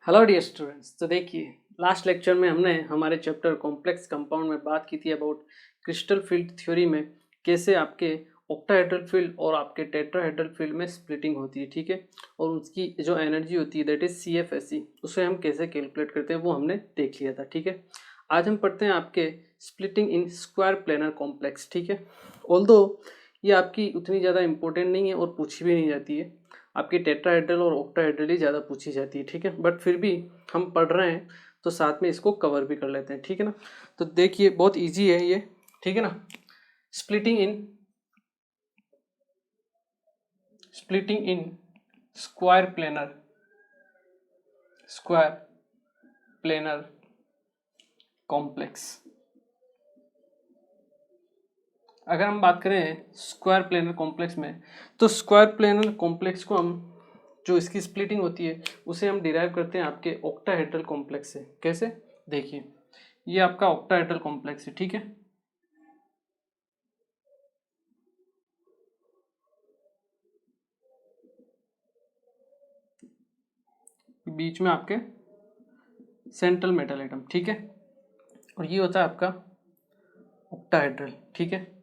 Hello dear students. तो देखिए, last lecture में हमने हमारे चैप्टर कॉम्प्लेक्स कंपाउंड में बात की थी अबाउट क्रिस्टल फील्ड थ्योरी में कैसे आपके ऑक्टाहेड्रल फील्ड और आपके टेट्राहेड्रल फील्ड में स्प्लिटिंग होती है, ठीक है। और उसकी जो एनर्जी होती है दैट इज CFSE, उसे हम कैसे कैलकुलेट करते हैं वो हमने देख लिया था, ठीक है। आज हम पढ़ते हैं आपके splitting in square planar complex, ठीक है। ऑल्दो ये आपकी उतनी ज़्यादा इंपॉर्टेंट नहीं है और पूछी भी नहीं जाती है, आपकी टेट्राहेड्रल और ऑक्टाहेड्रल ही ज़्यादा पूछी जाती है, ठीक है। बट फिर भी हम पढ़ रहे हैं तो साथ में इसको कवर भी कर लेते हैं, ठीक है ना। तो देखिए बहुत इजी है ये, ठीक है ना। Splitting in square planar complex. अगर हम बात करें स्क्वायर प्लेनर कॉम्प्लेक्स में, तो स्क्वायर प्लेनर कॉम्प्लेक्स को हम जो इसकी स्प्लिटिंग होती है उसे हम डिराइव करते हैं आपके ऑक्टाहेड्रल कॉम्प्लेक्स से। कैसे? देखिए, ये आपका ऑक्टाहेड्रल कॉम्प्लेक्स है, ठीक है। बीच में आपके सेंट्रल मेटल एटम, ठीक है। और ये होता है आपका ऑक्टाहेड्रल, ठीक है।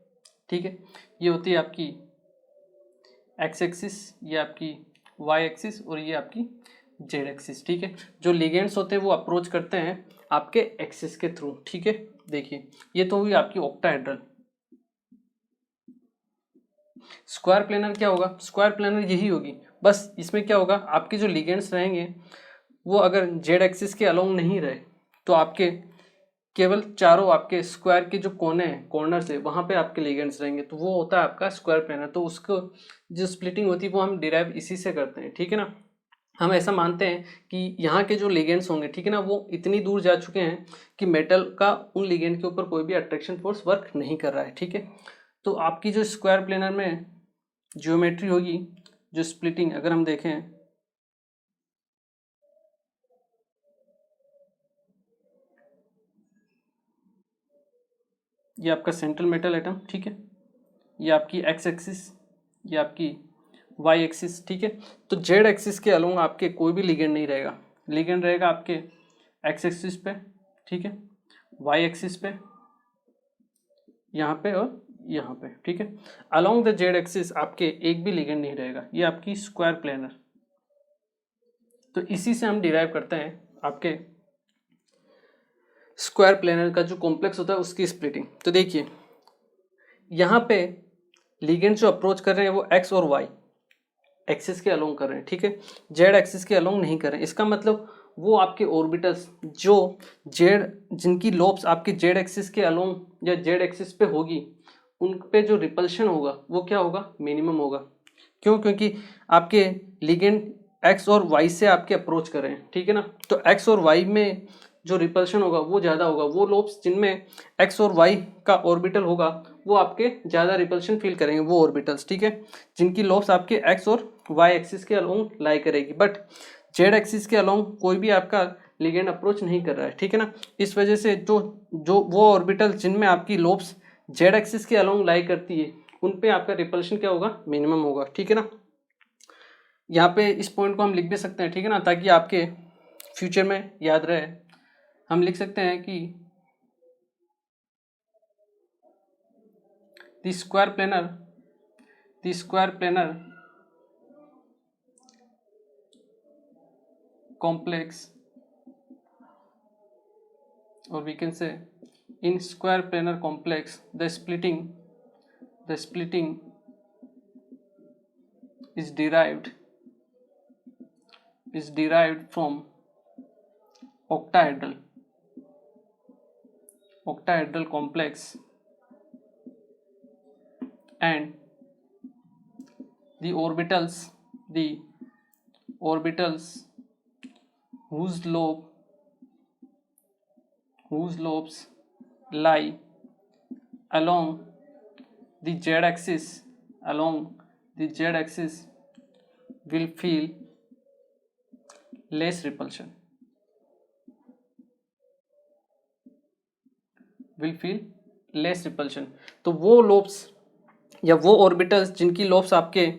ठीक है, ये होती है आपकी एक्स एक्सिस, ये आपकी वाई एक्सिस और ये आपकी जेड एक्सिस, ठीक है। जो लिगेंड्स होते हैं वो अप्रोच करते हैं आपके एक्सिस के थ्रू, ठीक है। देखिए, ये तो हुई आपकी ऑक्टाहेड्रल। स्क्वायर प्लेनर क्या होगा? स्क्वायर प्लेनर यही होगी, बस इसमें क्या होगा, आपके जो लिगेंड्स रहेंगे वो अगर जेड एक्सिस के अलोंग नहीं रहे तो आपके केवल चारों आपके स्क्वायर के जो कोने हैं, कॉर्नर्स है, वहां पे आपके लिगेंड्स रहेंगे, तो वो होता है आपका स्क्वायर प्लेनर। तो उसको जो स्प्लिटिंग होती है वो हम डिराइव इसी से करते हैं, ठीक है ना। हम ऐसा मानते हैं कि यहाँ के जो लिगेंड्स होंगे, ठीक है ना, वो इतनी दूर जा चुके हैं कि मेटल का उन लिगेंड के ऊपर कोई भी अट्रैक्शन फोर्स वर्क नहीं कर रहा है, ठीक है। तो आपकी जो स्क्वायर प्लेनर में ज्योमेट्री होगी, जो स्प्लिटिंग अगर हम देखें, ये आपका सेंट्रल मेटल एटम, ठीक है। ये आपकी एक्स एक्सिस, ये आपकी वाई एक्सिस, ठीक है। तो जेड एक्सिस के अलोंग आपके कोई भी लिगेंड नहीं रहेगा, लिगेंड रहेगा आपके एक्स एक्सिस पे, ठीक है, वाई एक्सिस पे, यहाँ पे और यहाँ पे, ठीक है। अलोंग द जेड एक्सिस आपके एक भी लिगेंड नहीं रहेगा। ये आपकी स्क्वायर प्लेनर। तो इसी से हम डिराइव करते हैं आपके स्क्वायर प्लेनर का जो कॉम्प्लेक्स होता है उसकी स्प्लिटिंग। तो देखिए, यहाँ पे लिगेंड जो अप्रोच कर रहे हैं वो एक्स और वाई एक्सिस के अलोंग कर रहे हैं, ठीक है। जेड एक्सिस के अलोंग नहीं कर रहे हैं। इसका मतलब वो आपके ऑर्बिटल्स जो जेड, जिनकी लोब्स आपके जेड एक्सिस के अलोंग या जेड एक्सिस पे होगी, उन पे जो रिपल्शन होगा वो क्या होगा? मिनिमम होगा। क्यों? क्योंकि आपके लिगेंड एक्स और वाई से आपके अप्रोच कर रहे हैं, ठीक है ना। तो एक्स और वाई में जो रिपल्शन होगा वो ज़्यादा होगा। वो लोब्स जिनमें एक्स और वाई का ऑर्बिटल होगा वो आपके ज़्यादा रिपल्शन फील करेंगे, वो ऑर्बिटल्स, ठीक है, जिनकी लोब्स आपके एक्स और वाई एक्सिस के अलोंग लाई करेगी। बट जेड एक्सिस के अलोंग कोई भी आपका लिगेंड अप्रोच नहीं कर रहा है, ठीक है ना। इस वजह से जो जो वो ऑर्बिटल जिनमें आपकी लोब्स जेड एक्सिस के अलोंग लाई करती है उन पे आपका रिपल्शन क्या होगा? मिनिमम होगा, ठीक है ना। यहाँ पे इस पॉइंट को हम लिख भी सकते हैं, ठीक है ना, ताकि आपके फ्यूचर में याद रहे। हम लिख सकते हैं कि the square planar complex, or we can say in square planar complex the splitting is derived from octahedral complex, and the orbitals whose lobes lie along the z axis will feel less repulsion, तो वो lobes या वो orbitals जिनकी lobes आपके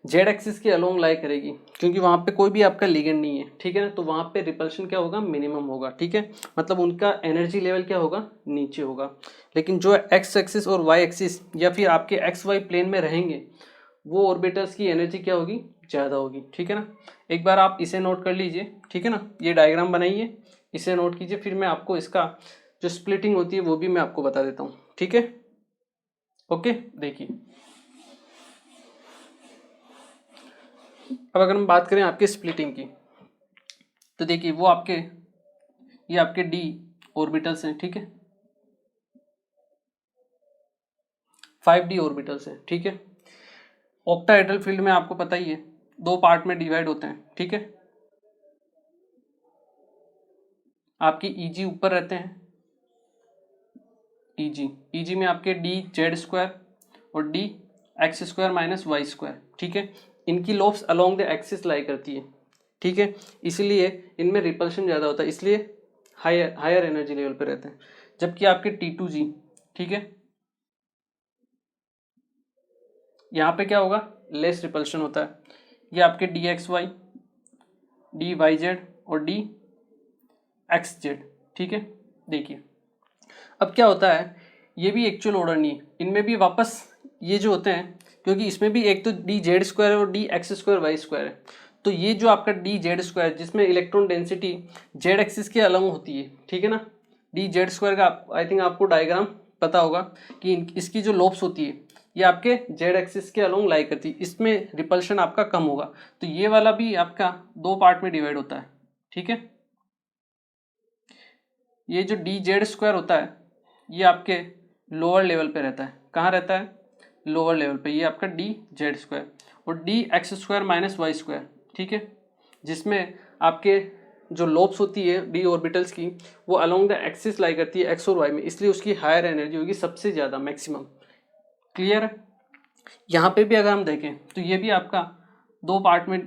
Z axis के along लाई करेगी, क्योंकि वहाँ पे कोई भी आपका लिगेंड नहीं है, ठीक है ना, तो वहाँ पे रिपल्शन क्या होगा, मिनिमम होगा, ठीक है, मतलब उनका एनर्जी लेवल क्या होगा, नीचे होगा। लेकिन जो एक्स एक्सिस और वाई एक्सिस या फिर आपके एक्स वाई प्लेन में रहेंगे वो ऑर्बिटल्स की एनर्जी क्या होगी, ज़्यादा होगी, ठीक है ना। एक बार आप इसे नोट कर लीजिए, ठीक है ना, ये डायग्राम बनाइए, इसे नोट कीजिए, फिर मैं आपको इसका जो स्प्लिटिंग होती है वो भी मैं आपको बता देता हूँ, ठीक है। ओके, देखिए अब अगर हम बात करें आपके स्प्लिटिंग की, तो देखिए वो आपके ये आपके डी ऑर्बिटल्स हैं, ठीक है, 5d ऑर्बिटल्स हैं, ठीक है। ऑक्टाहेड्रल फील्ड में आपको पता ही है 2 पार्ट में डिवाइड होते हैं, ठीक है। आपकी ईजी ऊपर रहते हैं, ईजी में आपके डी जेड स्क्वायर और D X square minus Y square, ठीक है। इनकी lobes along the axis lie करती है, ठीक है, इसलिए इनमें रिपल्शन ज़्यादा होता है, इसलिए हायर एनर्जी लेवल पे रहते हैं। जबकि आपके T2G, ठीक है, यहाँ पे क्या होगा, लेस रिपल्शन होता है। ये आपके DXY, DYZ और DXZ, ठीक है। देखिए अब क्या होता है, ये भी एक्चुअल ऑर्डर नहीं है, इनमें भी वापस ये जो होते हैं, क्योंकि इसमें भी एक तो DZ स्क्वायर और DX स्क्वायर वाई स्क्वायर है, तो ये जो आपका DZ स्क्वायर जिसमें इलेक्ट्रॉन डेंसिटी जेड एक्सिस के अलग होती है, ठीक है ना, DZ स्क्वायर का आई थिंक आपको डायग्राम पता होगा कि इसकी जो लोब्स होती है ये आपके जेड एक्सिस के अलोंग लाई करती है, इसमें रिपल्शन आपका कम होगा। तो ये वाला भी आपका 2 पार्ट में डिवाइड होता है, ठीक है। ये जो DZ स्क्वायर होता है ये आपके लोअर लेवल पे रहता है, कहाँ रहता है, लोअर लेवल पे, ये आपका DZ स्क्वायर और DX square minus Y square, ठीक है, जिसमें आपके जो लोब्स होती है डी ऑर्बिटल्स की वो अलोंग द एक्सिस लाई करती है एक्स और वाई में, इसलिए उसकी हायर एनर्जी होगी सबसे ज़्यादा, मैक्सिमम। क्लियर है। यहाँ पे भी अगर हम देखें तो ये भी आपका 2 पार्ट में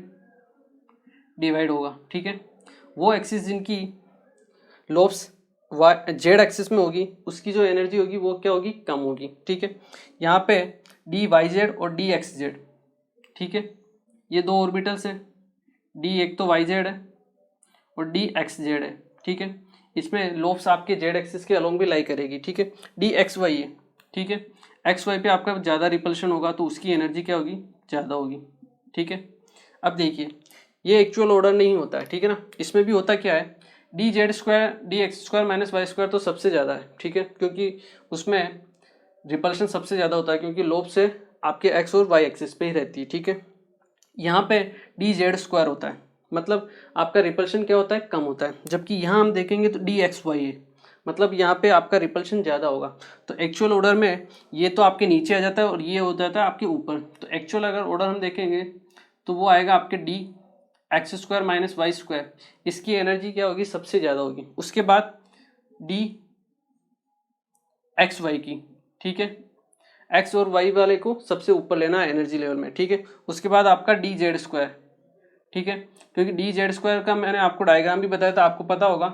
डिवाइड होगा, ठीक है। वो एक्सिस जिनकी लोब्स जेड एक्सिस में होगी उसकी जो एनर्जी होगी वो क्या होगी, कम होगी, ठीक है। यहाँ पे DYZ और DXZ, ठीक है, ये 2 ऑर्बिटल्स हैं, डी एक तो YZ है और DXZ है, ठीक है। इसमें लोब्स आपके जेड एक्सिस के अलोंग भी लाई करेगी, ठीक है। DXY है, ठीक है, XY पे आपका ज़्यादा रिपल्शन होगा तो उसकी एनर्जी क्या होगी, ज़्यादा होगी, ठीक है। अब देखिए ये एक्चुअल ऑर्डर नहीं होता है, ठीक है ना, इसमें भी होता क्या है, DZ square DX square minus Y square तो सबसे ज़्यादा है, ठीक है, क्योंकि उसमें रिपल्शन सबसे ज़्यादा होता है, क्योंकि लोब से आपके एक्स और वाई एक्सिस पे ही रहती है, ठीक है। यहाँ पे DZ स्क्वायर होता है, मतलब आपका रिपल्शन क्या होता है, कम होता है। जबकि यहाँ हम देखेंगे तो DXY है, मतलब यहाँ पे आपका रिपल्शन ज़्यादा होगा। तो एक्चुअल ऑर्डर में ये तो आपके नीचे आ जाता है और ये हो जाता है आपके ऊपर, तो एक्चुअल अगर ऑर्डर हम देखेंगे तो वो आएगा आपके DX square minus Y square, इसकी एनर्जी क्या होगी, सबसे ज़्यादा होगी। उसके बाद DXY की, ठीक है, एक्स और वाई वाले को सबसे ऊपर लेना है एनर्जी लेवल में, ठीक है। उसके बाद आपका DZ स्क्वायर, ठीक है, क्योंकि DZ स्क्वायर का मैंने आपको डायग्राम भी बताया था, आपको पता होगा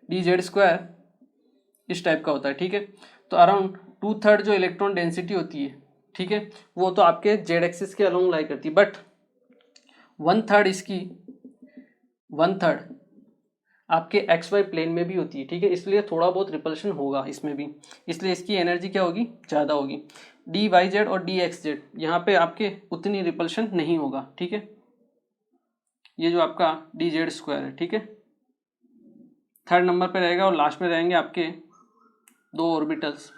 DZ स्क्वायर इस टाइप का होता है, ठीक है। तो अराउंड 2/3 जो इलेक्ट्रॉन डेंसिटी होती है, ठीक है, वो तो आपके जेड एक्सिस के अलोंग लाई करती है, बट 1/3 इसकी 1/3 आपके एक्स वाई प्लेन में भी होती है, ठीक है, इसलिए थोड़ा बहुत रिपल्शन होगा इसमें भी, इसलिए इसकी एनर्जी क्या होगी, ज़्यादा होगी। DYZ और DXZ यहाँ पे आपके उतनी रिपल्शन नहीं होगा, ठीक है। ये जो आपका DZ स्क्वायर है, ठीक है, 3rd नंबर पे रहेगा और लास्ट में रहेंगे आपके 2 ऑर्बिटल्स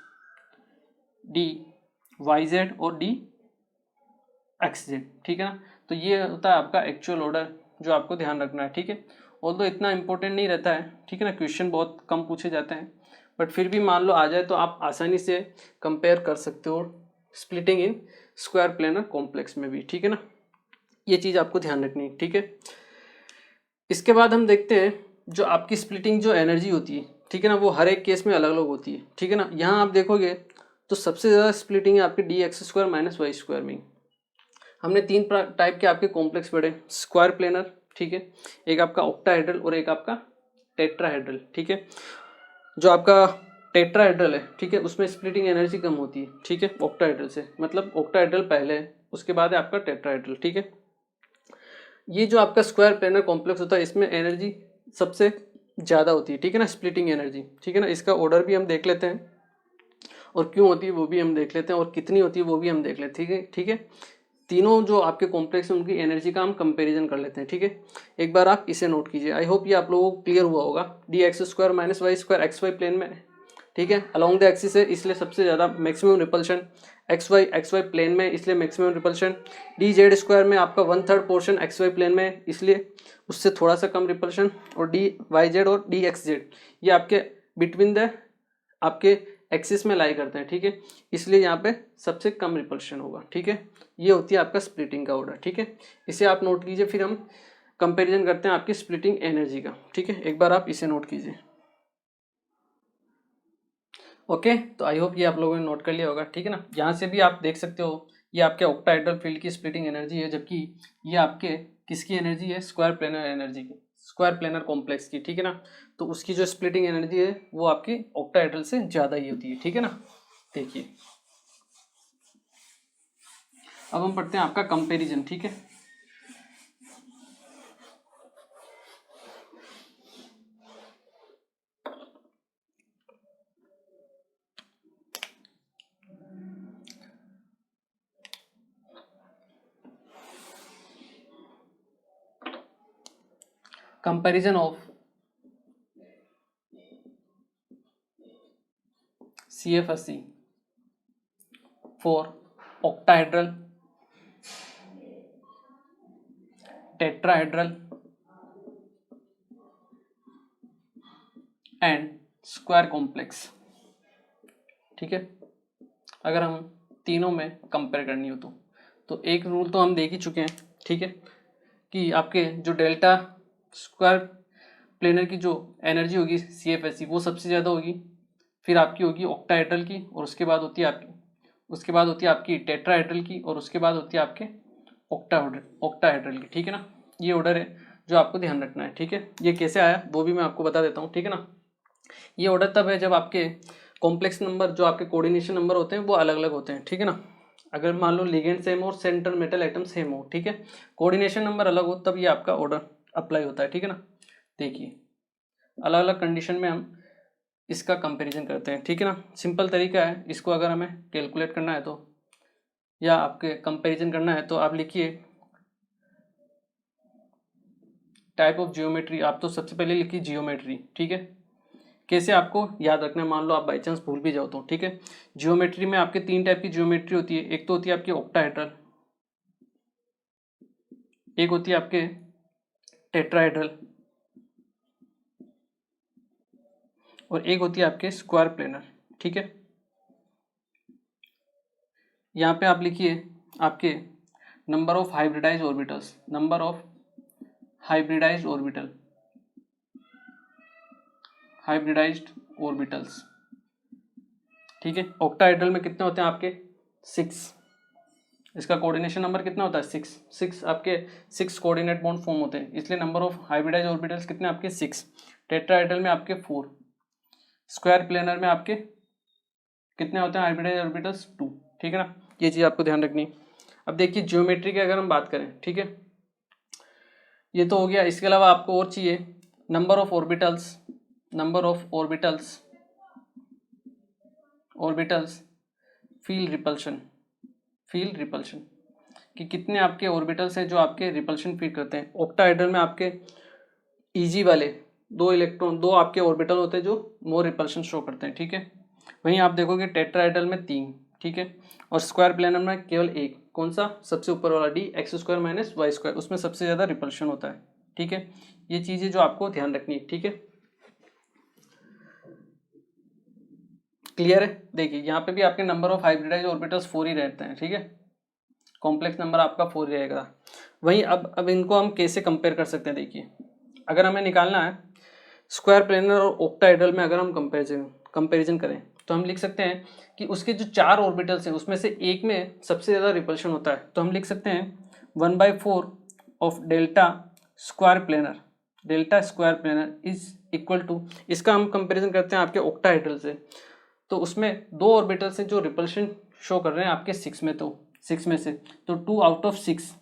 DYZ और DXZ, ठीक है ना। तो ये होता है आपका एक्चुअल ऑर्डर जो आपको ध्यान रखना है, ठीक है। ऑल्दो इतना इंपॉर्टेंट नहीं रहता है, ठीक है ना, क्वेश्चन बहुत कम पूछे जाते हैं, बट फिर भी मान लो आ जाए तो आप आसानी से कंपेयर कर सकते हो splitting in square planar complex में भी, ठीक है ना, ये चीज़ आपको ध्यान रखनी है, ठीक है। इसके बाद हम देखते हैं जो आपकी स्प्लिटिंग जो एनर्जी होती है, ठीक है ना, वो हर एक केस में अलग अलग होती है, ठीक है ना। यहाँ आप देखोगे तो सबसे ज़्यादा स्प्लिटिंग है आपकी DX square minus Y square में। हमने 3 टाइप के आपके कॉम्प्लेक्स पढ़े, स्क्वायर प्लेनर, ठीक है, एक आपका ऑक्टाहेड्रल और एक आपका टेट्राहेड्रल, ठीक है। जो आपका टेट्राहेड्रल है, ठीक है, उसमें स्प्लिटिंग एनर्जी कम होती है, ठीक है, ऑक्टाहेड्रल से, मतलब ऑक्टाहेड्रल पहले है उसके बाद है आपका टेट्राहेड्रल, ठीक है। ये जो आपका स्क्वायर प्लेनर कॉम्प्लेक्स होता है इसमें एनर्जी सबसे ज़्यादा होती है, ठीक है ना, स्प्लिटिंग एनर्जी, ठीक है ना। इसका ऑर्डर भी हम देख लेते हैं और क्यों होती है वो भी हम देख लेते हैं और कितनी होती है वो भी हम देख लेते हैं, ठीक है, ठीक है। तीनों जो आपके कॉम्प्लेक्स हैं उनकी एनर्जी का हम कंपैरिजन कर लेते हैं, ठीक है। एक बार आप इसे नोट कीजिए, आई होप ये आप लोगों को क्लियर हुआ होगा। D X square minus Y square X Y plane में, ठीक है, अलोंग द एक्सिस है इसलिए सबसे ज़्यादा maximum repulsion, X Y plane में इसलिए maximum repulsion, D Z square में आपका 1/3 पोर्शन एक्स वाई प्लेन में इसलिए उससे थोड़ा सा कम रिपल्शन, और डी वाई जेड और डी एक्स जेड ये आपके बिटवीन द आपके एक्सिस में लाई करते हैं, ठीक है, इसलिए यहाँ पे सबसे कम रिपल्शन होगा, ठीक है। ये होती है आपका स्प्लिटिंग का ऑर्डर, ठीक है। इसे आप नोट कीजिए, फिर हम कंपैरिजन करते हैं आपकी स्प्लिटिंग एनर्जी का, ठीक है। एक बार आप इसे नोट कीजिए। ओके, तो आई होप ये आप लोगों ने नोट कर लिया होगा, ठीक है ना। यहाँ से भी आप देख सकते हो ये आपके ऑक्टाहेड्रल फील्ड की स्प्लिटिंग एनर्जी है, जबकि ये आपके किसकी एनर्जी है, स्क्वायर प्लेनर एनर्जी की, स्क्वायर प्लेनर कॉम्प्लेक्स की, ठीक है ना। तो उसकी जो स्प्लिटिंग एनर्जी है वो आपकी ऑक्टाहेड्रल से ज़्यादा ही होती है, ठीक है ना। देखिए अब हम पढ़ते हैं आपका कंपेरिजन, ठीक है। Comparison of CFSE for octahedral, tetrahedral and square complex, ठीक है। अगर हम तीनों में कंपेयर करनी हो तो एक रूल तो हम देख ही चुके हैं, ठीक है, कि आपके जो डेल्टा स्क्वायर प्लेनर की जो एनर्जी होगी CFSE वो सबसे ज़्यादा होगी, फिर आपकी होगी ऑक्टाहेड्रल की, और उसके बाद होती है आपकी टेट्राहेड्रल की, और उसके बाद होती है आपके ऑक्टाहेड्रल की, ठीक है ना। ये ऑर्डर है जो आपको ध्यान रखना है, ठीक है। ये कैसे आया वो भी मैं आपको बता देता हूँ, ठीक है ना। ये ऑर्डर तब है जब आपके कॉम्प्लेक्स नंबर जो आपके कोऑर्डिनेशन नंबर होते हैं वो अलग अलग होते हैं, ठीक है ना। अगर मान लो लिगेंड सेम हो और सेंट्रल मेटल एटम सेम हो, ठीक है, कोऑर्डिनेशन नंबर अलग हो तब ये आपका ऑर्डर अप्लाई होता है, ठीक है ना। देखिए अलग अलग कंडीशन में हम इसका कंपैरिजन करते हैं, ठीक है ना। सिंपल तरीका है, इसको अगर हमें कैलकुलेट करना है तो या आपके कंपैरिजन करना है तो आप लिखिए टाइप ऑफ जियोमेट्री, आप तो सबसे पहले लिखिए जियोमेट्री, ठीक है। कैसे आपको याद रखना है, मान लो आप बाई चांस भूल भी जाओ तो, ठीक है। जियोमेट्री में आपके 3 टाइप की जियोमेट्री होती है, एक तो होती है आपकी ऑक्टाहेड्रल, एक होती है आपके टेट्राहेड्रल, और एक होती है आपके स्क्वायर प्लेनर, ठीक है। यहाँ पे आप लिखिए आपके number of hybridise orbitals, number of hybridised orbitals, ठीक है। ऑक्टाहेड्रल में कितने होते हैं आपके 6, इसका कोऑर्डिनेशन नंबर कितना होता है 6 आपके 6 कोऑर्डिनेट बॉन्ड फॉर्म होते हैं, इसलिए नंबर ऑफ हाइब्रिडाइज ऑर्बिटल्स कितने आपके 6। टेट्राहेड्रल में आपके 4, स्क्वायर प्लेनर में आपके कितने होते हैं हाइब्रिडाइज ऑर्बिटल्स 2, ठीक है ना। ये चीज़ आपको ध्यान रखनी है। अब देखिए ज्योमेट्री की अगर हम बात करें, ठीक है, ये तो हो गया। इसके अलावा आपको और चाहिए number of orbitals feel repulsion कि कितने आपके ऑर्बिटल्स हैं जो आपके रिपल्शन फील करते हैं। ऑक्टाहेड्रल में आपके ईजी वाले 2 आपके ऑर्बिटल होते हैं जो मोर रिपल्शन शो करते हैं, ठीक है। वहीं आप देखोगे टेट्राहेड्रल में 3, ठीक है, और स्क्वायर प्लेनर में केवल 1, कौन सा, सबसे ऊपर वाला D X square minus Y square, उसमें सबसे ज़्यादा रिपल्शन होता है, ठीक है। ये चीज़ें जो आपको ध्यान रखनी है, ठीक है। क्लियर है। देखिए यहाँ पे भी आपके नंबर ऑफ हाइब्रिडाइज ऑर्बिटल्स 4 ही रहते हैं, ठीक है, कॉम्प्लेक्स नंबर आपका 4 रहेगा। वहीं अब इनको हम कैसे कंपेयर कर सकते हैं, देखिए अगर हमें निकालना है स्क्वायर प्लेनर और ऑक्टाहेड्रल में, अगर हम कंपेरिजन करें तो हम लिख सकते हैं कि उसके जो 4 ऑर्बिटल्स हैं उसमें से एक में सबसे ज़्यादा रिपल्शन होता है, तो हम लिख सकते हैं 1/4 of delta square planar is equal to, इसका हम कंपेरिजन करते हैं आपके ऑक्टाहेड्रल से, तो उसमें 2 ऑर्बिटल्स हैं जो रिपल्शन शो कर रहे हैं आपके 6 में, तो 6 में से, तो 2 आउट ऑफ 6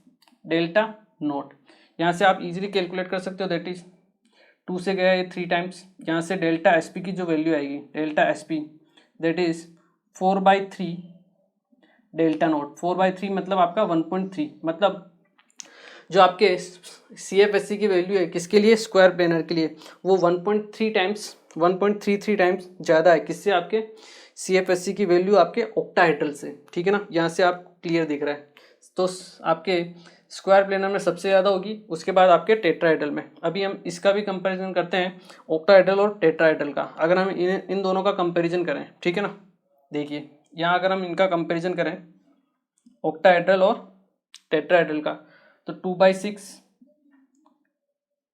डेल्टा नॉट। यहाँ से आप इजीली कैलकुलेट कर सकते हो, दैट इज 2 से गया ये 3 टाइम्स, यहाँ से डेल्टा एस पी की जो वैल्यू आएगी, delta S P that is 4/3 delta not. 4/3 मतलब आपका 1.3, मतलब जो आपके सी एफ एस सी की वैल्यू है किसके लिए, स्क्वायर प्लेनर के लिए, वो 1.3 टाइम्स 1.33 टाइम्स ज़्यादा है किससे, आपके सी एफ एस सी की वैल्यू आपके ऑक्टाहेड्रल से, ठीक है ना। यहाँ से आप क्लियर दिख रहा है, तो आपके स्क्वायर प्लेनर में सबसे ज़्यादा होगी, उसके बाद आपके टेट्राहेड्रल में। अभी हम इसका भी कंपैरिजन करते हैं, ऑक्टाहेड्रल और टेट्राहेड्रल का। अगर हम इन दोनों का कंपैरिजन करें, ठीक है ना, देखिए यहाँ अगर हम इनका कंपैरिजन करें ऑक्टाहेड्रल और टेट्राहेड्रल का, तो 2/6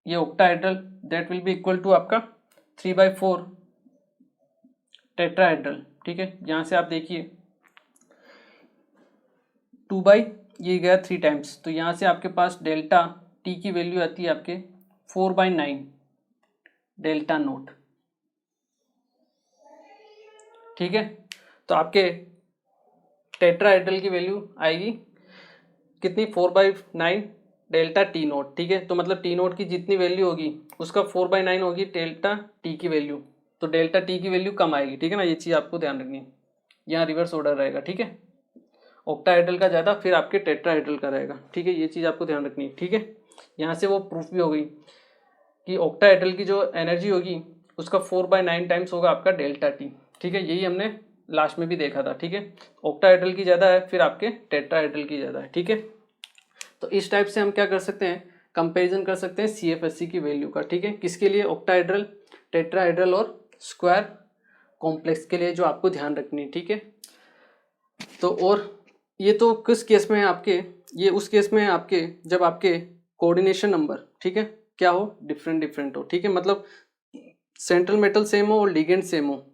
ये octahedral that will be equal to आपका 3/4 टेट्राहेड्रल, ठीक है। यहाँ से आप देखिए 2 ये गया 3 टाइम्स, तो यहाँ से आपके पास डेल्टा टी की वैल्यू आती है आपके 4/9 डेल्टा नोट, ठीक है। तो आपके टेट्राहेड्रल की वैल्यू आएगी कितनी, 4/9 डेल्टा टी नोट, ठीक है। तो मतलब टी नोट की जितनी वैल्यू होगी उसका 4/9 होगी डेल्टा टी की वैल्यू, तो डेल्टा टी की वैल्यू कम आएगी, ठीक है ना। ये चीज़ आपको ध्यान रखनी है, यहाँ रिवर्स ऑर्डर रहेगा, ठीक है। ऑक्टाहेड्रल का ज़्यादा, फिर आपके टेट्राहेड्रल का रहेगा, ठीक है। ये चीज़ आपको ध्यान रखनी है, ठीक है। यहाँ से वो प्रूफ भी हो गई कि ऑक्टाहेड्रल की जो एनर्जी होगी उसका 4/9 टाइम्स होगा आपका डेल्टा टी, ठीक है। यही हमने लास्ट में भी देखा था, ठीक है। ऑक्टाहेड्रल की ज़्यादा है, फिर आपके टेट्राहेड्रल की ज़्यादा है, ठीक है। तो इस टाइप से हम क्या कर सकते हैं, कंपैरिजन कर सकते हैं सी एफ एस सी की वैल्यू का, ठीक है। किसके लिए, ऑक्टाहेड्रल, टेट्राहेड्रल और स्क्वायर कॉम्प्लेक्स के लिए, जो आपको ध्यान रखनी है, ठीक है। तो और ये तो किस केस में है आपके, ये उस केस में है आपके जब आपके कोऑर्डिनेशन नंबर, ठीक है, क्या हो, डिफरेंट हो, ठीक है। मतलब सेंट्रल मेटल सेम हो और लिगेंड सेम हो,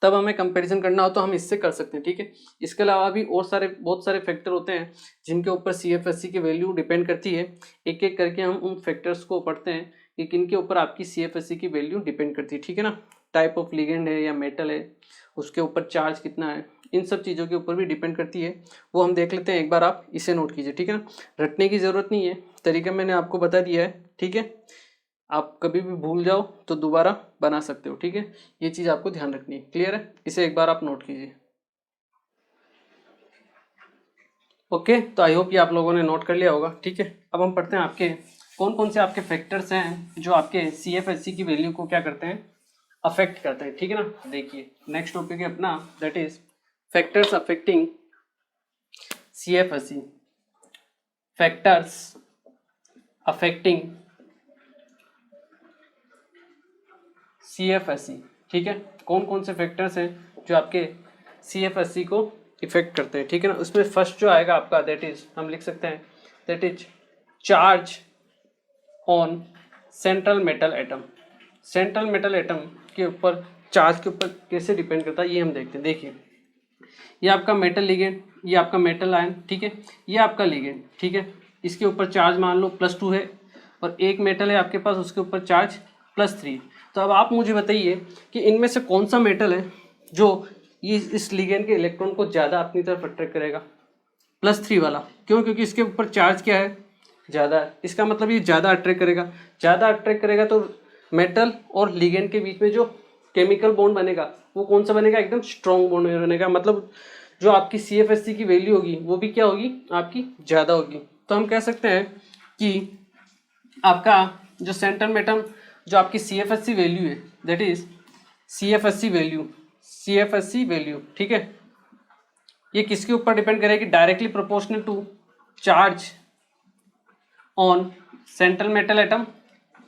तब हमें कंपैरिजन करना हो तो हम इससे कर सकते हैं, ठीक है। इसके अलावा भी और बहुत सारे फैक्टर होते हैं जिनके ऊपर सी एफ एस सी की वैल्यू डिपेंड करती है। एक एक करके हम उन फैक्टर्स को पढ़ते हैं कि किन के ऊपर आपकी सी एफ एस सी की वैल्यू डिपेंड करती है, ठीक है ना। टाइप ऑफ लिगेंड है या मेटल है, उसके ऊपर चार्ज कितना है, इन सब चीज़ों के ऊपर भी डिपेंड करती है। वो हम देख लेते हैं, एक बार आप इसे नोट कीजिए, ठीक है ना। रटने की ज़रूरत नहीं है, तरीका मैंने आपको बता दिया है, ठीक है। आप कभी भी भूल जाओ तो दोबारा बना सकते हो, ठीक है। ये चीज़ आपको ध्यान रखनी है, क्लियर है। इसे एक बार आप नोट कीजिए, ओके। तो आई होप ये आप लोगों ने नोट कर लिया होगा, ठीक है। अब हम पढ़ते हैं आपके कौन कौन से आपके फैक्टर्स हैं जो आपके सी एफ एस सी की वैल्यू को क्या करते हैं, अफेक्ट करते हैं, ठीक है ना। देखिए नेक्स्ट टॉपिक है अपना, that is factors affecting C F S C, factors affecting C F S C, ठीक है। कौन कौन से फैक्टर्स हैं जो आपके सी एफ एस सी को इफेक्ट करते हैं, ठीक है ना। उसमें फर्स्ट जो आएगा आपका, दैट इज हम लिख सकते हैं, that is charge on central metal atom. Central metal atom के ऊपर चार्ज के ऊपर कैसे डिपेंड करता है ये हम देखते हैं। देखिए ये आपका मेटल लिगेंड, ये आपका मेटल आयन, ठीक है, ये आपका लिगेंड, ठीक है। इसके ऊपर चार्ज मान लो +2 है, और एक मेटल है आपके पास, उसके ऊपर चार्ज +3। तो अब आप मुझे बताइए कि इनमें से कौन सा मेटल है जो ये इस लिगेंड के इलेक्ट्रॉन को ज़्यादा अपनी तरफ अट्रैक्ट करेगा, +3 वाला। क्यों, क्योंकि इसके ऊपर चार्ज क्या है, ज़्यादा है। इसका मतलब ये ज़्यादा अट्रैक्ट करेगा, ज़्यादा अट्रैक्ट करेगा तो मेटल और लिगेंड के बीच में जो केमिकल बॉन्ड बनेगा वो कौन सा बनेगा, एकदम स्ट्रॉन्ग बॉन्ड बनेगा। मतलब जो आपकी सी एफ एस सी की वैल्यू होगी वो भी क्या होगी, आपकी ज़्यादा होगी। तो हम कह सकते हैं कि आपका जो सेंट्रल मेटल, जो आपकी C F S C value है, that is C F S C value, ठीक है, ये किसके ऊपर डिपेंड करेगी, directly proportional to charge on central metal atom,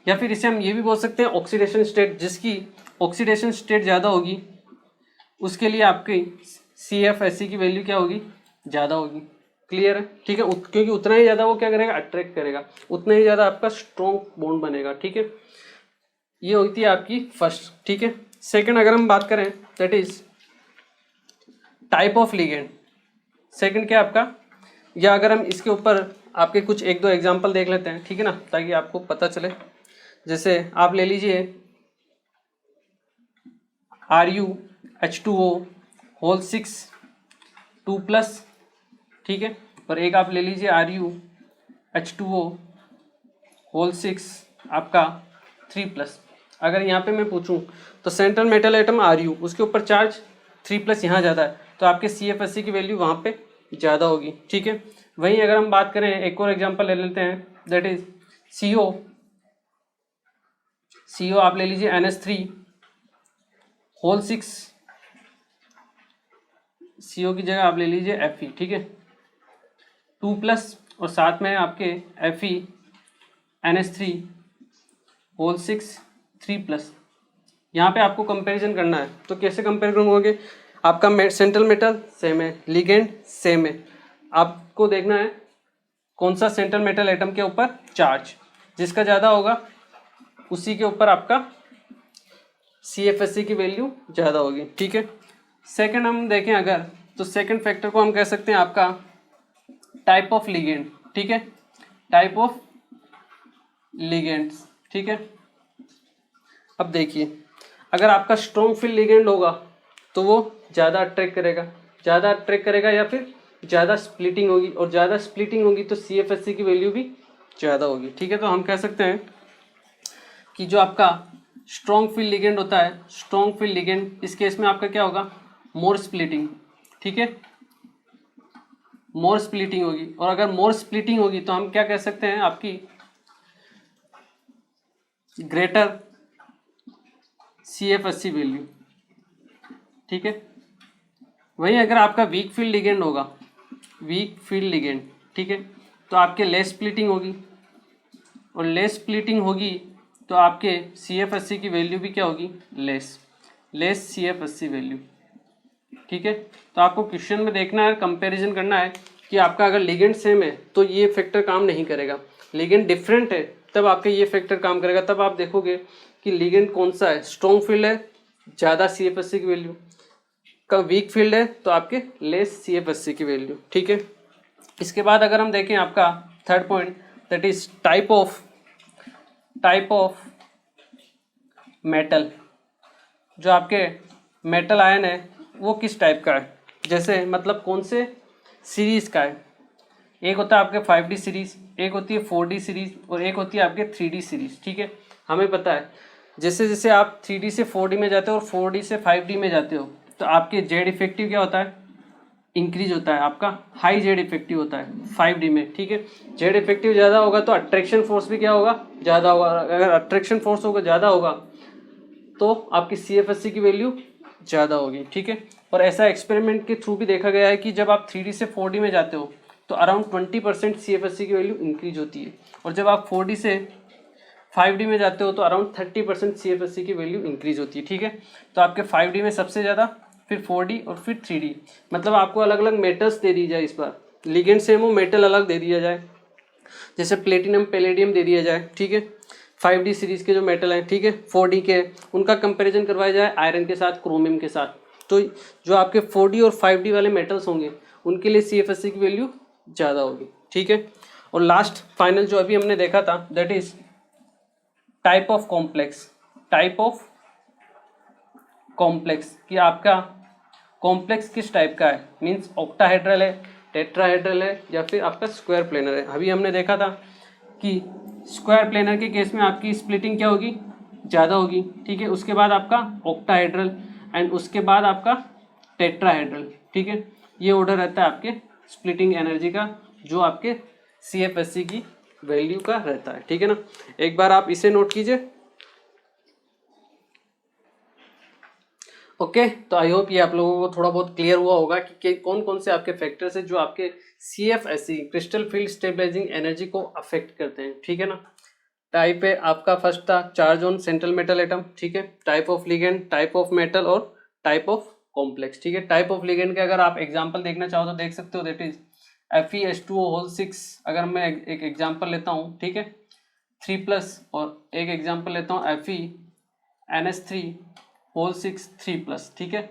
या फिर इसे हम ये भी बोल सकते हैं ऑक्सीडेशन स्टेट। जिसकी ऑक्सीडेशन स्टेट ज़्यादा होगी उसके लिए आपकी सी एफ एस सी की वैल्यू क्या होगी, ज़्यादा होगी। क्लियर है, ठीक है। क्योंकि उतना ही ज़्यादा वो क्या करेगा, अट्रैक्ट करेगा, उतना ही ज़्यादा आपका स्ट्रॉन्ग बॉन्ड बनेगा, ठीक है। ये होती है आपकी फर्स्ट, ठीक है। सेकंड अगर हम बात करें, that is type of ligand. Second क्या आपका, या अगर हम इसके ऊपर आपके कुछ एक दो एग्जांपल देख लेते हैं, ठीक है ना, ताकि आपको पता चले। जैसे आप ले लीजिए RuH2O होल 6 2+, ठीक है। और एक आप ले लीजिए RuH2O होल 6 आपका 3+। अगर यहाँ पे मैं पूछूं तो सेंट्रल मेटल एटम Ru, उसके ऊपर चार्ज 3+ यहाँ ज़्यादा है, तो आपके CFSC की वैल्यू वहाँ पे ज़्यादा होगी, ठीक है। वहीं अगर हम बात करें, एक और एग्जांपल ले लेते हैं, दैट इज CO आप ले लीजिए NH3 होल 6, CO की जगह आप ले लीजिए Fe, ठीक है, 2+ और साथ में आपके Fe NH3 होल 6 3+। यहाँ पे आपको कंपैरिजन करना है, तो कैसे कंपेयर करोगे? आपका सेंट्रल मेटल सेम है, लिगेंड सेम है, आपको देखना है कौन सा सेंट्रल मेटल एटम के ऊपर चार्ज, जिसका ज़्यादा होगा उसी के ऊपर आपका CFSC की वैल्यू ज़्यादा होगी, ठीक है। सेकंड हम देखें अगर, तो सेकंड फैक्टर को हम कह सकते हैं आपका टाइप ऑफ लिगेंड, ठीक है, टाइप ऑफ लिगेंड्स, ठीक है। अब देखिए, अगर आपका स्ट्रॉन्ग फील्ड लिगेंड होगा तो वो ज़्यादा अट्रैक्ट करेगा या फिर ज़्यादा स्प्लिटिंग होगी, और ज़्यादा स्प्लिटिंग होगी तो CFSC की वैल्यू भी ज़्यादा होगी, ठीक है। तो हम कह सकते हैं कि जो आपका स्ट्रॉन्ग फील्ड लिगेंड होता है, स्ट्रॉन्ग फील्ड लिगेंड, इस केस में आपका क्या होगा, मोर स्प्लिटिंग, ठीक है, मोर स्प्लिटिंग होगी। और अगर मोर स्प्लिटिंग होगी तो हम क्या कह सकते हैं, आपकी ग्रेटर CFSC वैल्यू, ठीक है। वहीं अगर आपका वीक फील्ड लिगेंड होगा, वीक फील्ड लिगेंड, ठीक है, तो आपके लेस स्प्लिटिंग होगी, और लेस स्प्लिटिंग होगी तो आपके CFSC की वैल्यू भी क्या होगी, लेस CFSC वैल्यू, ठीक है। तो आपको क्वेश्चन में देखना है, कंपैरिजन करना है कि आपका अगर लिगेंड सेम है तो ये फैक्टर काम नहीं करेगा, लिगेंड डिफरेंट है तब आपके ये फैक्टर काम करेगा। तब आप देखोगे कि लिगेंड कौन सा है, स्ट्रॉन्ग फील्ड है ज़्यादा CFSC की वैल्यू, का वीक फील्ड है तो आपके लेस CFSC की वैल्यू, ठीक है। इसके बाद अगर हम देखें आपका third point, that is type of metal, जो आपके मेटल आयन है वो किस टाइप का है, जैसे मतलब कौन से सीरीज़ का है। एक होता है आपके 5D सीरीज़, एक होती है 4D सीरीज़, और एक होती है आपके 3D सीरीज़, ठीक है। हमें पता है जैसे जैसे आप 3D से 4D में जाते हो और 4D से 5D में जाते हो तो आपके जेड इफेक्टिव क्या होता है, इंक्रीज होता है, आपका हाई जेड इफेक्टिव होता है 5D में, ठीक है। जेड इफेक्टिव ज़्यादा होगा तो अट्रैक्शन फोर्स भी क्या होगा, ज़्यादा होगा। अगर अट्रैक्शन फोर्स होगा ज़्यादा होगा तो आपकी CFSC की वैल्यू ज़्यादा होगी, ठीक है। और ऐसा एक्सपेरिमेंट के थ्रू भी देखा गया है कि जब आप 3D से 4D में जाते हो तो अराउंड 20% CFSC की वैल्यू इंक्रीज होती है, और जब आप 4D से 5D में जाते हो तो अराउंड 30% CFSC की वैल्यू इंक्रीज होती है, ठीक है। तो आपके 5D में सबसे ज़्यादा, फिर 4D और फिर 3D, मतलब आपको अलग अलग मेटल्स दे दी जाए, इस बार लिगेंड सेम हो मेटल अलग दे दिया जाए, जैसे प्लेटिनम पैलेडियम दे दिया जाए, ठीक है। 5D सीरीज़ के जो मेटल हैं, ठीक है, 4D के, उनका कंपैरिजन करवाया जाए आयरन के साथ, क्रोमियम के साथ, तो जो आपके 4D और 5D वाले मेटल्स होंगे उनके लिए CFSC की वैल्यू ज़्यादा होगी, ठीक है। और लास्ट फाइनल जो अभी हमने देखा था, that is type of complex, कि आपका कॉम्प्लेक्स किस टाइप का है, मीन्स ऑक्टाहेड्रल है, टेट्राहेड्रल है, या फिर आपका स्क्वायर प्लेनर है। अभी हमने देखा था कि स्क्वायर प्लेनर के केस में आपकी स्प्लिटिंग क्या होगी, ज़्यादा होगी, ठीक है। उसके बाद आपका ऑक्टाहेड्रल, एंड उसके बाद आपका टेट्राहेड्रल, ठीक है। ये ऑर्डर रहता है आपके स्प्लिटिंग एनर्जी का, जो आपके CFSC की वैल्यू का रहता है, ठीक है ना। एक बार आप इसे नोट कीजिए, ओके। तो आई होप ये आप लोगों को थोड़ा बहुत क्लियर हुआ होगा कि कौन कौन से आपके फैक्टर्स हैं जो आपके CFSC crystal field stabilising energy को अफेक्ट करते हैं, ठीक है ना। टाइप है आपका, फर्स्ट था charge on central metal atom, ठीक है, type of ligand, type of metal और टाइप ऑफ कॉम्प्लेक्स, ठीक है। टाइप ऑफ लिगेंड के अगर आप एग्जांपल देखना चाहो तो देख सकते हो, दैट इज FeH2O होल 6। अगर मैं एक एग्जांपल लेता हूँ, ठीक है, 3+, और एक एग्जांपल लेता हूँ FeNH3 होल 6 3+, ठीक है।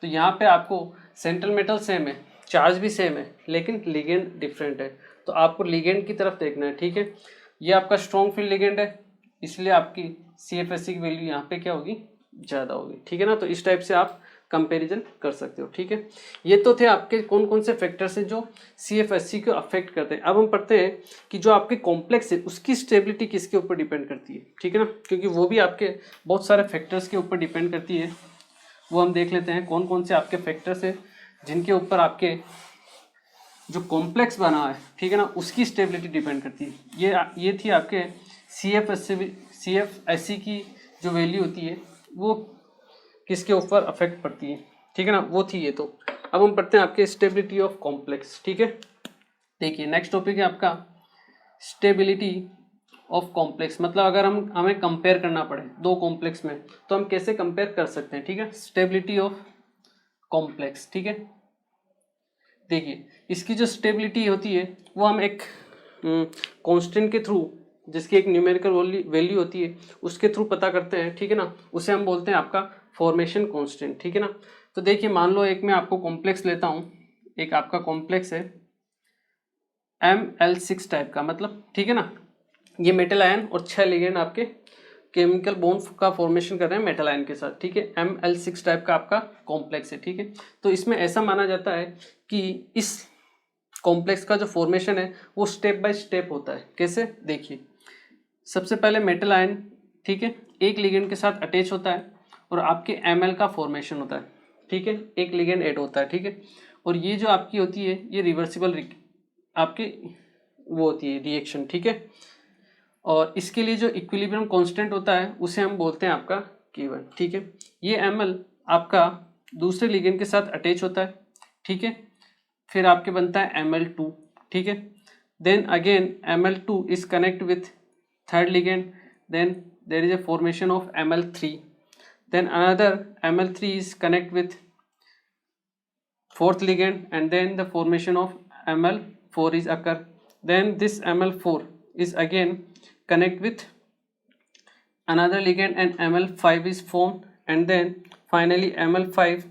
तो यहाँ पे आपको सेंट्रल मेटल सेम है, चार्ज भी सेम है, लेकिन लिगेंड डिफरेंट है, तो आपको लिगेंड की तरफ देखना है, ठीक है। ये आपका स्ट्रॉन्ग फील्ड लिगेंड है, इसलिए आपकी CFSC की वैल्यू यहाँ पे क्या होगी, ज़्यादा होगी, ठीक है ना। तो इस टाइप से आप कंपैरिजन कर सकते हो। ठीक है, ये तो थे आपके कौन कौन से फैक्टर्स हैं जो CFSC को अफेक्ट करते हैं। अब हम पढ़ते हैं कि जो आपके कॉम्प्लेक्स है उसकी स्टेबिलिटी किसके ऊपर डिपेंड करती है। ठीक है ना, क्योंकि वो भी आपके बहुत सारे फैक्टर्स के ऊपर डिपेंड करती है। वो हम देख लेते हैं कौन कौन से आपके फैक्टर्स हैं जिनके ऊपर आपके जो कॉम्प्लेक्स बना है, ठीक है ना, उसकी स्टेबिलिटी डिपेंड करती है। ये थी आपके CFSC की जो वैल्यू होती है वो किसके ऊपर अफेक्ट पड़ती है। ठीक है ना, वो थी ये। तो अब हम पढ़ते हैं आपके स्टेबिलिटी ऑफ कॉम्प्लेक्स। ठीक है, देखिए नेक्स्ट टॉपिक है आपका स्टेबिलिटी ऑफ कॉम्प्लेक्स। मतलब अगर हमें कंपेयर करना पड़े दो कॉम्प्लेक्स में तो हम कैसे कंपेयर कर सकते हैं। ठीक है, स्टेबिलिटी ऑफ कॉम्प्लेक्स। ठीक है, देखिए इसकी जो स्टेबिलिटी होती है वो हम एक कांस्टेंट के थ्रू, जिसकी एक न्यूमेरिकल वैल्यू होती है, उसके थ्रू पता करते हैं। ठीक है ना, उसे हम बोलते हैं आपका फॉर्मेशन कांस्टेंट। ठीक है ना, तो देखिए मान लो एक मैं आपको कॉम्प्लेक्स लेता हूँ, एक आपका कॉम्प्लेक्स है ML6 टाइप का, मतलब ठीक है ना, ये मेटल आयन और 6 लिगेंड आपके केमिकल बॉन्ड का फॉर्मेशन कर रहे हैं मेटल आयन के साथ। ठीक है, ML6 टाइप का आपका कॉम्प्लेक्स है। ठीक है, तो इसमें ऐसा माना जाता है कि इस कॉम्प्लेक्स का जो फॉर्मेशन है वो स्टेप बाय स्टेप होता है। कैसे, देखिए सबसे पहले मेटल आयन, ठीक है, एक लिगेंड के साथ अटैच होता है और आपके Ml का फॉर्मेशन होता है। ठीक है, एक लिगेंड ऐड होता है। ठीक है, और ये जो आपकी होती है ये रिवर्सिबल आपकी वो होती है रिएक्शन। ठीक है, और इसके लिए जो इक्विलिब्रियम कांस्टेंट होता है उसे हम बोलते हैं आपका K1। ठीक है, ये Ml आपका दूसरे लिगेंड के साथ अटैच होता है। ठीक है, फिर आपके बनता है Ml2। ठीक है, then again Ml2 is connect with third ligand, then there is a formation of Ml3, then another Ml3 is connect with fourth ligand and then the formation of Ml4 is occur, then this Ml4 is again connect with another ligand and Ml5 is formed, and then finally Ml5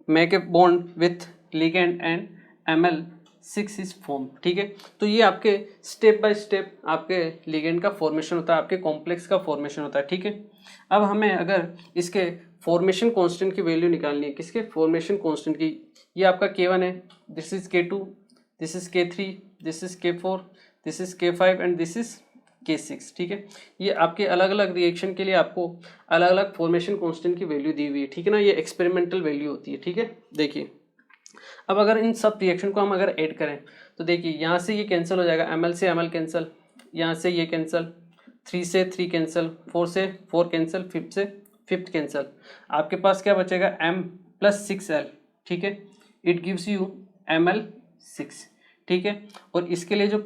make a bond with ligand and Ml6 is formed। ठीक है, तो ये आपके step by step आपके ligand का formation होता है, आपके कॉम्प्लेक्स का फॉर्मेशन होता है। ठीक है, अब हमें अगर इसके फॉर्मेशन कांस्टेंट की वैल्यू निकालनी है, किसके फॉर्मेशन कांस्टेंट की, ये आपका K1 है, this is K2, this is K3, this is K4, this is K5 and this is K6। ठीक है, ये आपके अलग अलग रिएक्शन के लिए आपको अलग अलग फॉर्मेशन कांस्टेंट की वैल्यू दी हुई है। ठीक है ना, ये एक्सपेरिमेंटल वैल्यू होती है। ठीक है, देखिए अब अगर इन सब रिएक्शन को हम अगर ऐड करें तो देखिए यहाँ से ये कैंसिल हो जाएगा, Ml से Ml कैंसिल, यहाँ से ये कैंसिल, 3 से 3 कैंसिल, 4 से 4 कैंसिल, 5 से 5 कैंसिल, आपके पास क्या बचेगा M+6L। ठीक है, इट गिव्स यू Ml6। ठीक है, और इसके लिए जो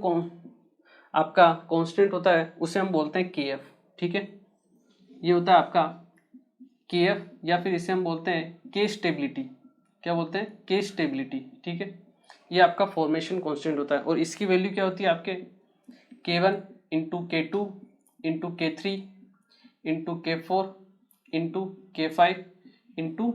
आपका कांस्टेंट होता है उसे हम बोलते हैं Kf। ठीक है, ये होता है आपका Kf, या फिर इसे हम बोलते हैं K स्टेबिलिटी। क्या बोलते हैं, K स्टेबिलिटी। ठीक है, ये आपका फॉर्मेशन कांस्टेंट होता है और इसकी वैल्यू क्या होती है आपके K1 into K2 into K3 into K4 into K5 into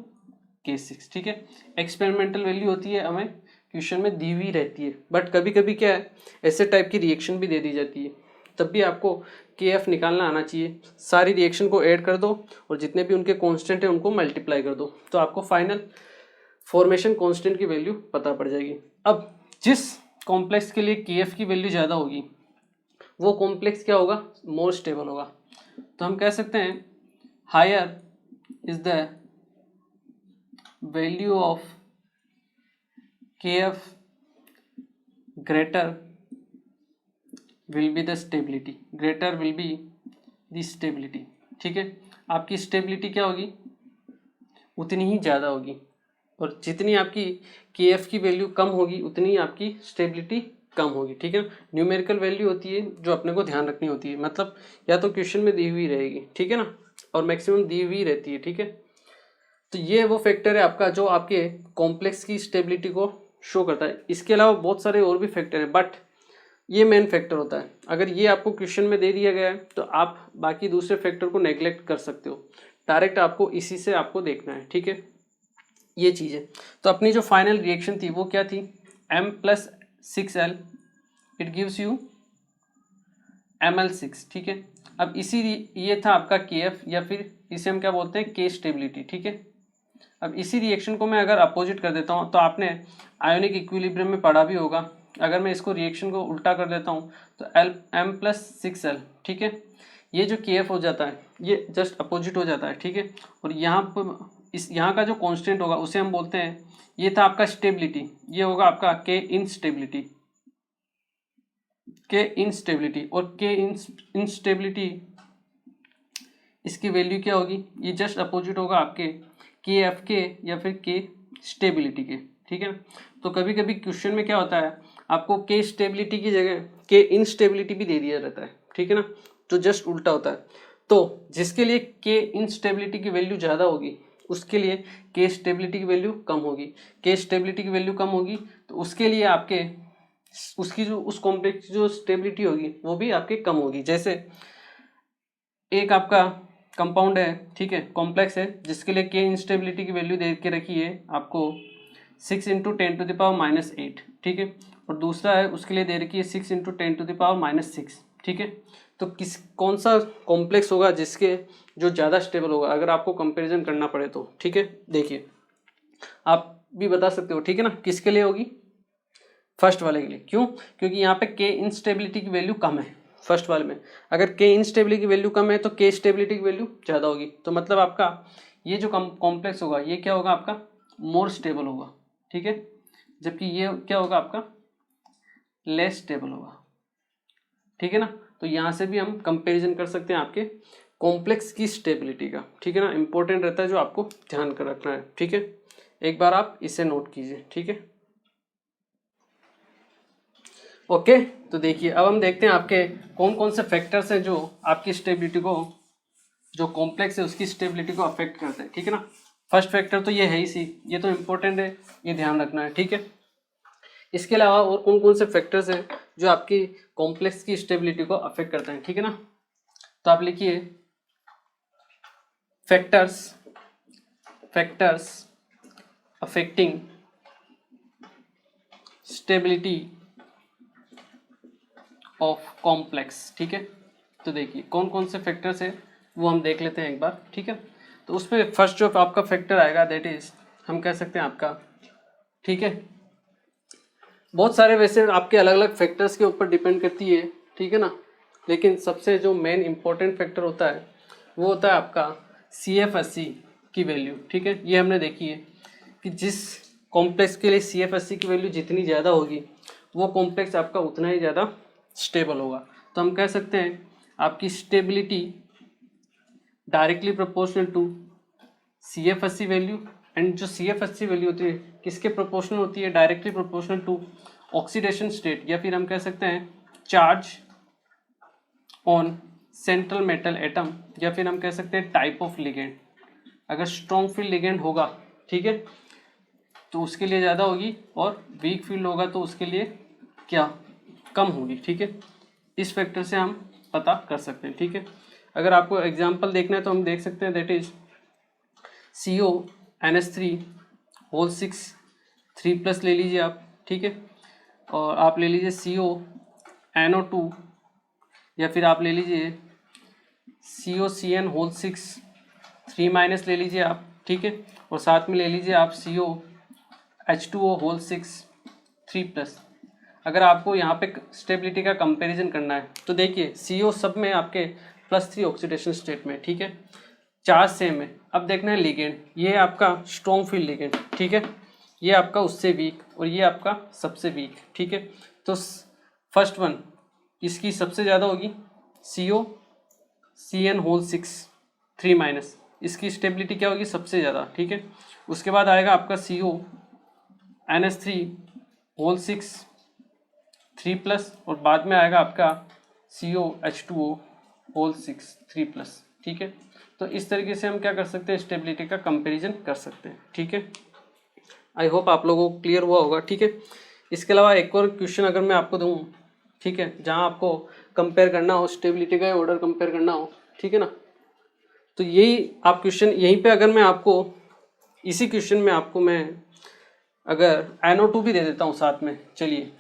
K6। ठीक है, एक्सपेरिमेंटल वैल्यू होती है, हमें क्वेश्चन में दी हुई रहती है, बट कभी कभी क्या है ऐसे टाइप की रिएक्शन भी दे दी जाती है, तब भी आपको Kf निकालना आना चाहिए। सारी रिएक्शन को ऐड कर दो और जितने भी उनके कांस्टेंट है उनको मल्टीप्लाई कर दो, तो आपको फाइनल फॉर्मेशन कांस्टेंट की वैल्यू पता पड़ जाएगी। अब जिस कॉम्प्लेक्स के लिए Kf की वैल्यू ज़्यादा होगी वो कॉम्प्लेक्स क्या होगा, मोर स्टेबल होगा। तो हम कह सकते हैं higher is the value of Kf greater will be the stability, greater will be the stability। ठीक है, आपकी स्टेबिलिटी क्या होगी, उतनी ही ज़्यादा होगी, और जितनी आपकी Kf की वैल्यू कम होगी उतनी ही आपकी स्टेबिलिटी कम होगी। ठीक है, न्यूमेरिकल वैल्यू होती है जो अपने को ध्यान रखनी होती है, मतलब या तो क्वेश्चन में दी हुई रहेगी, ठीक है ना, और मैक्सिमम दी हुई रहती है। ठीक है, तो ये वो फैक्टर है आपका जो आपके कॉम्प्लेक्स की स्टेबिलिटी को शो करता है। इसके अलावा बहुत सारे और भी फैक्टर हैं, बट ये मेन फैक्टर होता है। अगर ये आपको क्वेश्चन में दे दिया गया है तो आप बाकी दूसरे फैक्टर को नेग्लेक्ट कर सकते हो, डायरेक्ट आपको इसी से आपको देखना है। ठीक है, ये चीज़ है। तो अपनी जो फाइनल रिएक्शन थी वो क्या थी, M+6L, it gives you Ml6, ठीक है। अब ये था आपका KF, या फिर इसे हम क्या बोलते हैं, K स्टेबिलिटी, ठीक है। अब इसी रिएक्शन को मैं अगर अपोजिट कर देता हूँ, तो आपने आयोनिक इक्विलिब्रियम में पढ़ा भी होगा। अगर मैं इसको रिएक्शन को उल्टा कर देता हूँ तो M+6L, ठीक है। ये जो KF हो जाता है ये जस्ट अपोजिट हो जाता है, ठीक है। और यहाँ पर यहाँ का जो कांस्टेंट होगा उसे हम बोलते हैं, ये था आपका स्टेबिलिटी, ये होगा आपका K इंस्टेबिलिटी, और K इंस्टेबिलिटी इसकी वैल्यू क्या होगी, ये जस्ट अपोजिट होगा आपके KF के या फिर K स्टेबिलिटी के, ठीक है। तो कभी कभी क्वेश्चन में क्या होता है, आपको K स्टेबिलिटी की जगह K इंस्टेबिलिटी भी दे दिया रहता है, ठीक है ना, जो जस्ट उल्टा होता है। तो जिसके लिए K इंस्टेबिलिटी की वैल्यू ज़्यादा होगी उसके लिए K स्टेबिलिटी की वैल्यू कम होगी, K स्टेबिलिटी की वैल्यू कम होगी तो उसके लिए आपके उसकी जो उस कॉम्प्लेक्स की जो स्टेबिलिटी होगी वो भी आपके कम होगी। जैसे एक आपका कंपाउंड है, ठीक है, कॉम्प्लेक्स है, जिसके लिए K इंस्टेबिलिटी की वैल्यू दे के रखी है आपको 6 × 10⁻⁸, ठीक है। और दूसरा है उसके लिए दे रखी है 6 × 10⁻⁶, ठीक है। तो कौन सा कॉम्प्लेक्स होगा जिसके जो ज़्यादा स्टेबल होगा, अगर आपको कंपैरिजन करना पड़े तो, ठीक है। देखिए आप भी बता सकते हो, ठीक है ना, किसके लिए होगी, फर्स्ट वाले के लिए। क्यों, क्योंकि यहाँ पे K इंस्टेबिलिटी की वैल्यू कम है फर्स्ट वाले में। अगर K इंस्टेबिलिटी की वैल्यू कम है तो K स्टेबिलिटी की वैल्यू ज़्यादा होगी। तो मतलब आपका ये जो कॉम्प्लेक्स होगा ये क्या होगा, आपका मोर स्टेबल होगा, ठीक है। जबकि ये क्या होगा, आपका लेस स्टेबल होगा, ठीक है ना। तो यहाँ से भी हम कंपैरिजन कर सकते हैं आपके कॉम्प्लेक्स की स्टेबिलिटी का, ठीक है ना। इंपॉर्टेंट रहता है जो आपको ध्यान कर रखना है, ठीक है। एक बार आप इसे नोट कीजिए, ठीक है। ओके, तो देखिए अब हम देखते हैं आपके कौन कौन से फैक्टर्स हैं जो आपकी स्टेबिलिटी को, जो कॉम्प्लेक्स है उसकी स्टेबिलिटी को अफेक्ट करते हैं, ठीक है ना। फर्स्ट फैक्टर तो ये है ही सी, ये तो इम्पोर्टेंट है, ये ध्यान रखना है, ठीक है। इसके अलावा और कौन कौन से फैक्टर्स हैं जो आपकी कॉम्प्लेक्स की स्टेबिलिटी को अफेक्ट करते हैं, ठीक है ना। तो आप लिखिए factors affecting stability of complex, ठीक है। तो देखिए कौन कौन से फैक्टर्स है वो हम देख लेते हैं एक बार, ठीक है। तो उसमें फर्स्ट जो आपका फैक्टर आएगा दैट इज हम कह सकते हैं आपका, ठीक है, बहुत सारे वैसे आपके अलग अलग फैक्टर्स के ऊपर डिपेंड करती है, ठीक है ना। लेकिन सबसे जो मेन इंपॉर्टेंट फैक्टर होता है वो होता है आपका CF80 की वैल्यू, ठीक है। ये हमने देखी है कि जिस कॉम्प्लेक्स के लिए CF80 की वैल्यू जितनी ज़्यादा होगी वो कॉम्प्लेक्स आपका उतना ही ज़्यादा स्टेबल होगा। तो हम कह सकते हैं आपकी stability directly proportional to CF80 value, and जो CF80 वैल्यू होती है किसके प्रोपोर्शनल होती है, directly proportional to oxidation state, या फिर हम कह सकते हैं charge on central metal atom, या फिर हम कह सकते हैं टाइप ऑफ लिगेंड। अगर स्ट्रॉन्ग फील्ड लिगेंड होगा, ठीक है, तो उसके लिए ज़्यादा होगी, और वीक फील्ड होगा तो उसके लिए क्या, कम होगी, ठीक है। इस फैक्टर से हम पता कर सकते हैं, ठीक है। अगर आपको एग्जांपल देखना है तो हम देख सकते हैं दैट इज CONH3 3+ ले लीजिए आप, ठीक है। और आप ले लीजिए CONO2, या फिर आप ले लीजिए COCN6 3- ले लीजिए आप, ठीक है। और साथ में ले लीजिए आप COH2O6 3+। अगर आपको यहाँ पे स्टेबिलिटी का कंपैरिजन करना है तो देखिए CO सब में आपके +3 ऑक्सीडेशन स्टेट में, ठीक है, चार्ज सेम है। अब देखना है लिगेंड, ये आपका स्ट्रॉन्ग फील्ड लिगेंड, ठीक है, ये आपका उससे वीक, और ये आपका सबसे वीक, ठीक है। तो फर्स्ट वन इसकी सबसे ज़्यादा होगी COCN6 3-, इसकी स्टेबिलिटी क्या होगी, सबसे ज़्यादा, ठीक है। उसके बाद आएगा आपका CONH3 3+, और बाद में आएगा आपका COH2O6 3+, ठीक है। तो इस तरीके से हम क्या कर सकते हैं, स्टेबिलिटी का कंपैरिजन कर सकते हैं, ठीक है। आई होप आप लोगों को क्लियर हुआ होगा, ठीक है। इसके अलावा एक और क्वेश्चन अगर मैं आपको दूं, ठीक है, जहां आपको कंपेयर करना हो, स्टेबिलिटी का ऑर्डर कंपेयर करना हो, ठीक है ना, तो यही आप क्वेश्चन यहीं पे अगर मैं आपको इसी क्वेश्चन में आपको मैं अगर NO2 भी दे देता हूँ साथ में, चलिए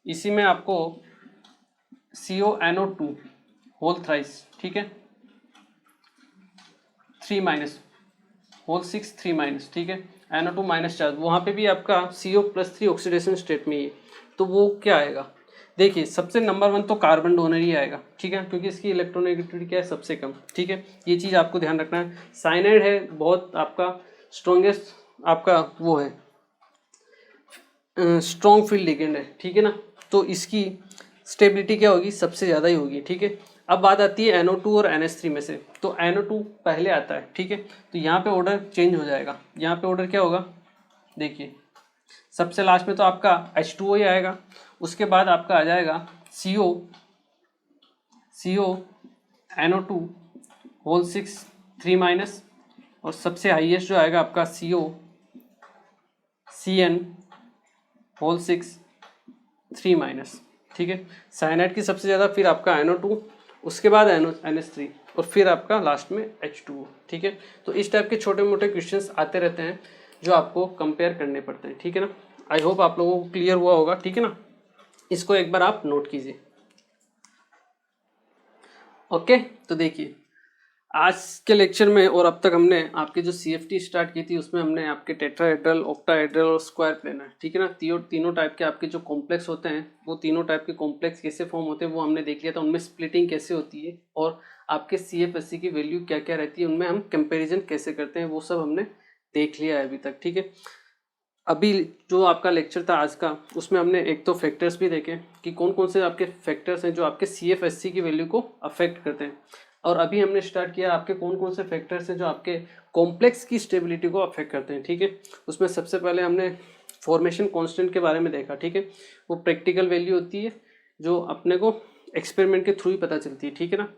इसी में आपको CONO2 होल थ्राइस, ठीक है, 3 माइनस होल 6 3 माइनस, ठीक है, NO2 माइनस चार्ज, वहाँ पे भी आपका CO+3 ऑक्सीडेशन स्टेट में ही है, तो वो क्या आएगा, देखिए सबसे नंबर 1 तो कार्बन डोनर ही आएगा, ठीक है, क्योंकि इसकी इलेक्ट्रोनेगेटिविटी क्या है, सबसे कम, ठीक है, ये चीज़ आपको ध्यान रखना है। साइनाइड है बहुत आपका स्ट्रॉन्गेस्ट, आपका वो है स्ट्रॉन्ग फील्ड लिगेंड है, ठीक है ना, तो इसकी स्टेबिलिटी क्या होगी, सबसे ज़्यादा ही होगी, ठीक है। अब बात आती है NO2 और NH3 में से, तो NO2 पहले आता है, ठीक है, तो यहाँ पे ऑर्डर चेंज हो जाएगा, यहाँ पे ऑर्डर क्या होगा, देखिए सबसे लास्ट में तो आपका H2O ही आएगा, उसके बाद आपका आ जाएगा CO NO2 होल 6 3 माइनस, और सबसे हाईएस्ट जो आएगा आपका CN होल 6 3 माइनस, ठीक है, साइनाइड की सबसे ज़्यादा, फिर आपका NO2, उसके बाद NH3, और फिर आपका लास्ट में H2O, ठीक है। तो इस टाइप के छोटे मोटे क्वेश्चंस आते रहते हैं जो आपको कंपेयर करने पड़ते हैं, ठीक है ना। आई होप आप लोगों को क्लियर हुआ होगा, ठीक है ना, इसको एक बार आप नोट कीजिए। ओके, तो देखिए आज के लेक्चर में और अब तक हमने आपकी जो CFT स्टार्ट की थी उसमें हमने आपके टेट्राहेड्रल, ऑक्टाहेड्रल और स्क्वायर प्लेनर, ठीक है ना, तीनों टाइप के आपके जो कॉम्प्लेक्स होते हैं, वो तीनों टाइप के कॉम्प्लेक्स कैसे फॉर्म होते हैं वो हमने देख लिया था, उनमें स्प्लिटिंग कैसे होती है और आपके CFSC की वैल्यू क्या क्या रहती है, उनमें हम कंपेरिजन कैसे करते हैं, वो सब हमने देख लिया है अभी तक, ठीक है। अभी जो आपका लेक्चर था आज का, उसमें हमने एक तो फैक्टर्स भी देखे कि कौन कौन से आपके फैक्टर्स हैं जो आपके CFSC की वैल्यू को अफेक्ट करते हैं, और अभी हमने स्टार्ट किया आपके कौन कौन से फैक्टर्स हैं जो आपके कॉम्प्लेक्स की स्टेबिलिटी को अफेक्ट करते हैं, ठीक है। उसमें सबसे पहले हमने फॉर्मेशन कांस्टेंट के बारे में देखा, ठीक है, वो प्रैक्टिकल वैल्यू होती है जो अपने को एक्सपेरिमेंट के थ्रू ही पता चलती है, ठीक है ना,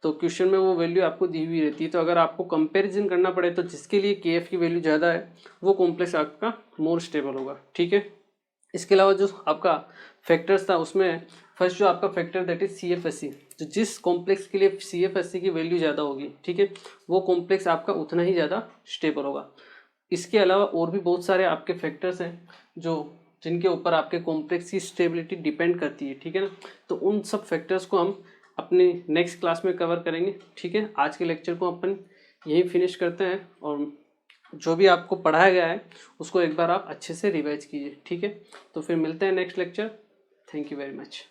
तो क्वेश्चन में वो वैल्यू आपको दी हुई रहती है, तो अगर आपको कंपैरिजन करना पड़े तो जिसके लिए KF की वैल्यू ज़्यादा है वो कॉम्प्लेक्स आपका मोर स्टेबल होगा, ठीक है। इसके अलावा जो आपका फैक्टर्स था उसमें फर्स्ट जो आपका फैक्टर दैट इज CFSC, जो जिस कॉम्प्लेक्स के लिए CFSC की वैल्यू ज़्यादा होगी, ठीक है, वो कॉम्प्लेक्स आपका उतना ही ज़्यादा स्टेबल होगा। इसके अलावा और भी बहुत सारे आपके फैक्टर्स हैं जो जिनके ऊपर आपके कॉम्प्लेक्स की स्टेबिलिटी डिपेंड करती है, ठीक है ना, तो उन सब फैक्टर्स को हम अपनी नेक्स्ट क्लास में कवर करेंगे, ठीक है। आज के लेक्चर को अपन यहीं फिनिश करते हैं, और जो भी आपको पढ़ाया गया है उसको एक बार आप अच्छे से रिवाइज कीजिए, ठीक है। तो फिर मिलते हैं next lecture. Thank you very much.